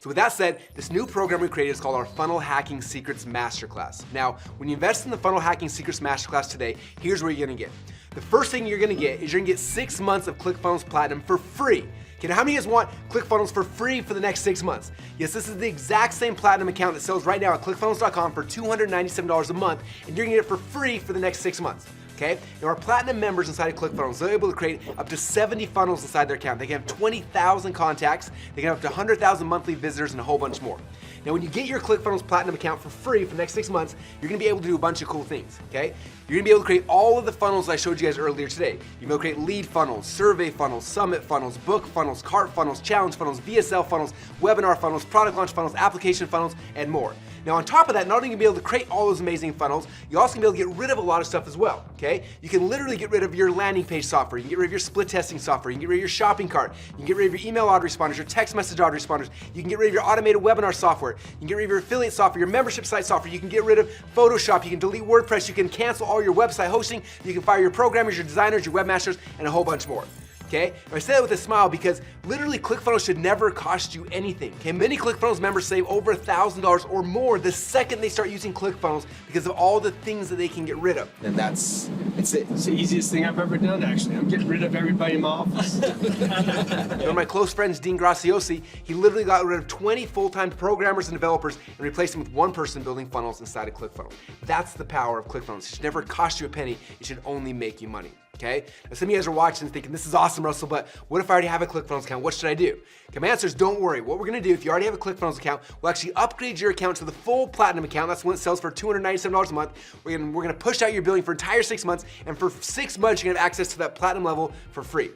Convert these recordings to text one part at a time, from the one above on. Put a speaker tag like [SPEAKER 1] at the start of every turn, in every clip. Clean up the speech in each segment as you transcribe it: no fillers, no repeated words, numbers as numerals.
[SPEAKER 1] So with that said, this new program we created is called our Funnel Hacking Secrets Masterclass. Now, when you invest in the Funnel Hacking Secrets Masterclass today, here's what you're gonna get. The first thing you're gonna get is you're gonna get 6 months of ClickFunnels Platinum for free. Okay, how many of you guys want ClickFunnels for free for the next 6 months? Yes, this is the exact same Platinum account that sells right now at ClickFunnels.com for $297 a month, and you're gonna get it for free for the next 6 months. Okay? Now our Platinum members inside of ClickFunnels, they're able to create up to 70 funnels inside their account. They can have 20,000 contacts, they can have up to 100,000 monthly visitors, and a whole bunch more. Now when you get your ClickFunnels Platinum account for free for the next 6 months, you're gonna be able to do a bunch of cool things, okay? You're gonna be able to create all of the funnels I showed you guys earlier today. You're gonna create lead funnels, survey funnels, summit funnels, book funnels, cart funnels, challenge funnels, VSL funnels, webinar funnels, product launch funnels, application funnels, and more. Now on top of that, not only are you gonna be able to create all those amazing funnels, you're also gonna be able to get rid of a lot of stuff as well, okay? You can literally get rid of your landing page software, you can get rid of your split testing software, you can get rid of your shopping cart, you can get rid of your email autoresponders, your text message autoresponders, you can get rid of your automated webinar software, you can get rid of your affiliate software, your membership site software, you can get rid of Photoshop, you can delete WordPress, you can cancel all your website hosting, you can fire your programmers, your designers, your webmasters, and a whole bunch more. Okay? And I say that with a smile because literally ClickFunnels should never cost you anything. Okay? Many ClickFunnels members save over $1,000 or more the second they start using ClickFunnels because of all the things that they can get rid of.
[SPEAKER 2] And it's the easiest thing I've ever done, actually. I'm getting rid of everybody in my office.
[SPEAKER 1] One of my close friends, Dean Graciosi, he literally got rid of 20 full-time programmers and developers and replaced them with one person building funnels inside of ClickFunnels. That's the power of ClickFunnels. It should never cost you a penny. It should only make you money. Okay? Now some of you guys are watching and thinking, this is awesome, Russell, but what if I already have a ClickFunnels account? What should I do? Okay, my answer is don't worry. What we're gonna do, if you already have a ClickFunnels account, we'll actually upgrade your account to the full Platinum account. That's when it sells for $297 a month. We're gonna push out your billing for entire 6 months, and for 6 months, you're gonna have access to that Platinum level for free.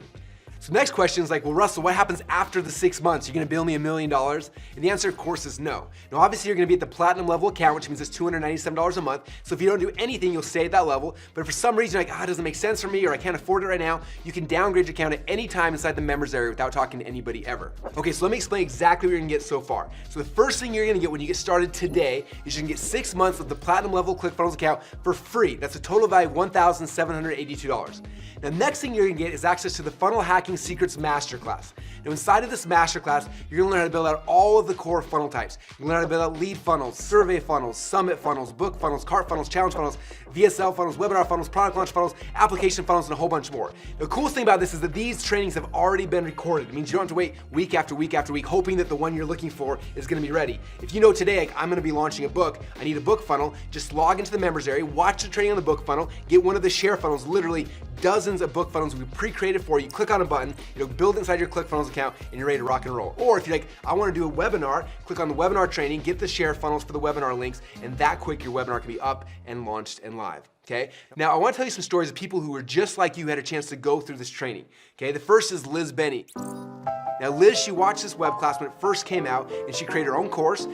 [SPEAKER 1] So next question is like, well, Russell, what happens after the 6 months? You're gonna bill me $1 million? And the answer, of course, is no. Now, obviously, you're gonna be at the Platinum level account, which means it's $297 a month. So if you don't do anything, you'll stay at that level. But if for some reason you're like, it doesn't make sense for me, or I can't afford it right now, you can downgrade your account at any time inside the members area without talking to anybody ever. Okay, so let me explain exactly what you're gonna get so far. So the first thing you're gonna get when you get started today is you can get 6 months of the Platinum level ClickFunnels account for free. That's a total value of $1,782. Now, next thing you're gonna get is access to the Funnel Hacking Secrets Masterclass. Now, inside of this masterclass, you're gonna learn how to build out all of the core funnel types. You're gonna learn how to build out lead funnels, survey funnels, summit funnels, book funnels, cart funnels, challenge funnels, VSL funnels, webinar funnels, product launch funnels, application funnels, and a whole bunch more. The coolest thing about this is that these trainings have already been recorded. It means you don't have to wait week after week after week hoping that the one you're looking for is gonna be ready. If you know today, like, I'm gonna be launching a book, I need a book funnel, just log into the members area, watch the training on the book funnel, get one of the share funnels, literally dozens of book funnels we pre-created for you. Click on a button, it'll build inside your ClickFunnels account, and you're ready to rock and roll. Or if you're like, I wanna do a webinar, click on the webinar training, get the share funnels for the webinar links, and that quick your webinar can be up and launched and live. Okay? Now I wanna tell you some stories of people who were just like you, had a chance to go through this training. Okay? The first is Liz Benny. Now Liz, she watched this web class when it first came out, and she created her own course.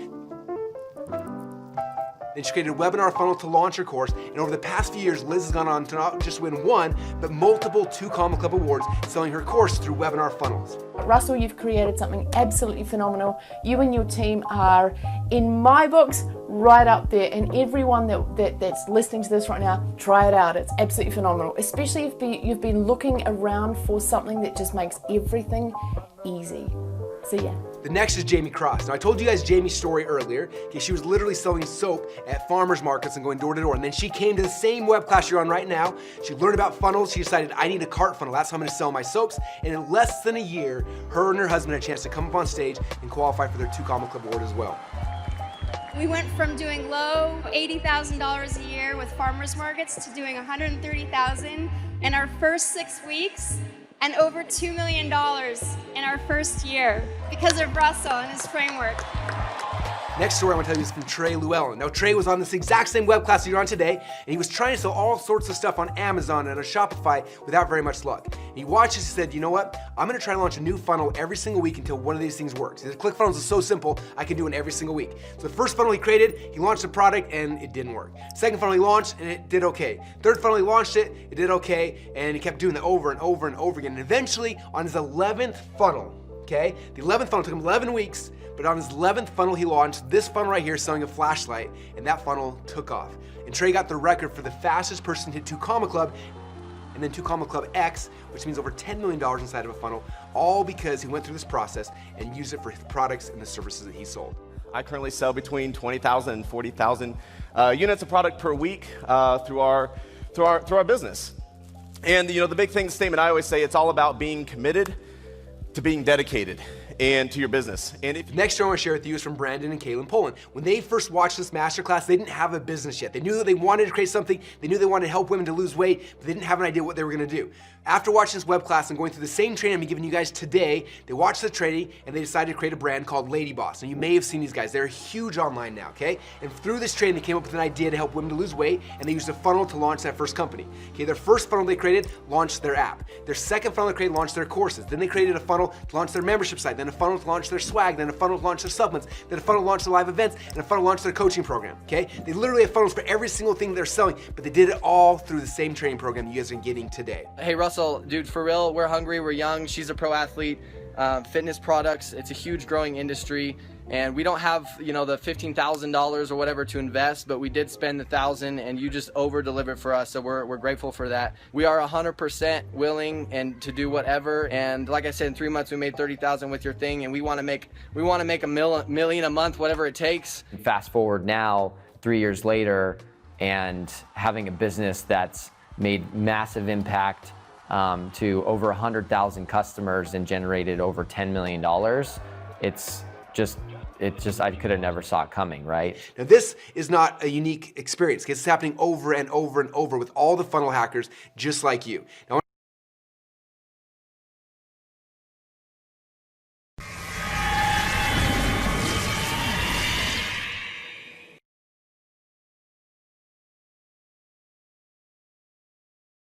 [SPEAKER 1] Then she created a webinar funnel to launch her course, and over the past few years, Liz has gone on to not just win one, but multiple 2 Comma Club awards selling her course through webinar funnels.
[SPEAKER 3] Russell, you've created something absolutely phenomenal. You and your team are, in my books, right up there, and everyone that's listening to this right now, try it out. It's absolutely phenomenal, especially if you've been looking around for something that just makes everything easy. So yeah.
[SPEAKER 1] The next is Jamie Cross. Now I told you guys Jamie's story earlier. Okay, she was literally selling soap at farmers markets and going door to door. And then she came to the same web class you're on right now. She learned about funnels. She decided, I need a cart funnel. That's how I'm gonna sell my soaps. And in less than a year, her and her husband had a chance to come up on stage and qualify for their 2 Comma Club award as well.
[SPEAKER 4] We went from doing low $80,000 a year with farmers markets to doing $130,000 in our first 6 weeks, and over $2 million in our first year because of Russell and his framework.
[SPEAKER 1] Next story I want to tell you is from Trey Llewellyn. Now Trey was on this exact same web class that you're on today, and he was trying to sell all sorts of stuff on Amazon and on Shopify without very much luck. And he watched this and said, you know what? I'm gonna try to launch a new funnel every single week until one of these things works. His ClickFunnels is so simple, I can do it every single week. So the first funnel he created, he launched the product and it didn't work. Second funnel he launched and it did okay. Third funnel he launched it did okay, and he kept doing that over and over and over again. And eventually, on his 11th funnel, okay? The 11th funnel took him 11 weeks, but on his 11th funnel, he launched this funnel right here selling a flashlight, and that funnel took off. And Trey got the record for the fastest person to hit 2 Comma Club and then 2 Comma Club X, which means over $10 million inside of a funnel, all because he went through this process and used it for his products and the services that he sold.
[SPEAKER 5] I currently sell between 20,000 and 40,000 units of product per week through our business. And the big thing statement I always say, it's all about being committed to being dedicated and to your business. And if
[SPEAKER 1] Next story I want to share with you is from Brandon and Kaylin Poland. When they first watched this masterclass, they didn't have a business yet. They knew that they wanted to create something. They knew they wanted to help women to lose weight, but they didn't have an idea what they were going to do. After watching this web class and going through the same training I'm giving you guys today, they watched the training and they decided to create a brand called Lady Boss. And you may have seen these guys. They're huge online now, okay? And through this training, they came up with an idea to help women to lose weight, and they used a funnel to launch that first company. Okay, their first funnel they created launched their app. Their second funnel they created launched their courses. Then they created a funnel to launch their membership site. Then a funnel to launch their swag. Then a funnel to launch their supplements. Then a funnel to launch their live events. And a funnel to launch their coaching program, okay? They literally have funnels for every single thing they're selling, but they did it all through the same training program you guys are getting today.
[SPEAKER 6] Hey Russell, dude, for real, we're hungry, we're young, she's a pro athlete, fitness products, it's a huge growing industry, and we don't have, the $15,000 or whatever to invest, but we did spend the $1,000 and you just over-delivered for us, so we're grateful for that. We are 100% willing and to do whatever, and like I said, in 3 months we made $30,000 with your thing, and we want to make $1 million a month, whatever it takes.
[SPEAKER 7] Fast forward now, 3 years later, and having a business that's made massive impact to over 100,000 customers and generated over $10 million. It's just, I could have never saw it coming, right?
[SPEAKER 1] Now this is not a unique experience. It's happening over and over and over with all the funnel hackers just like you. Now,